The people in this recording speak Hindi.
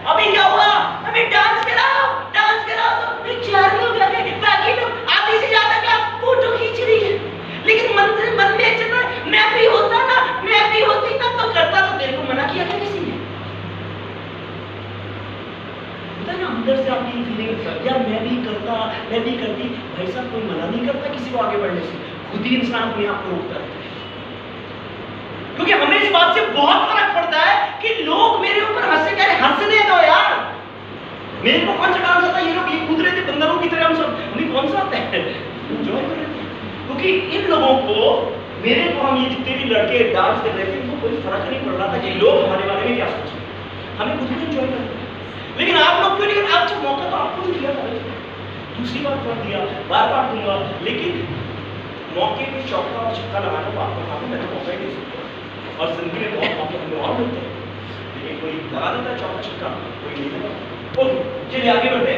अभी क्या हुआ, अभी डांस कराओ तो 4 लोग आ गए, बाकी लोग आधी से ज्यादा क्लास फोटो खींच रही है। लेकिन मन में चल रहा है, मैं भी होती ना तो करता, तो तेरे को मना किया क्या किसी ने? होता है ना अंदर से आपकी फीलिंग, यार मैं भी करती। भाई साहब कोई मना नहीं करता किसी को आगे बढ़ने से, खुद ही इंसान अपने आप को रोकता है। क्योंकि हमें इस बात से बहुत फर्क पड़ता है कि लोग मेरे ऊपर हंसे, कह रहे हंसने दो यार, मेरे को कौन सा डांस आता है, ये लोग ये कूद रहे थे बंदरों की तरह, हम सब हमें कौन सा आता है, एंजॉय कर रहे थे। क्योंकि इन लोगों को, मेरे को, हम ये जितने भी लड़के डांस कर रहे थे इनको कोई फर्क नहीं पड़ रहा था कि लोग हमारे बारे में क्या सोचें, हमें खुद को एंजॉय करना है। लेकिन आप लोग क्यों नहीं, आप मौका तो आपको भी दिया था, दूसरी बार कर दिया, बार दूंगा, लेकिन मौके पे चौका और छक्का लगाना तो आपको काफी, मैं तो मौका ही नहीं सकता। और जिंदगी में बहुत मौके हमें और मिलते हैं, लेकिन कोई लगा देता है चौका छक्का, कोई नहीं लगा। ओके चलिए आगे बढ़ते हैं।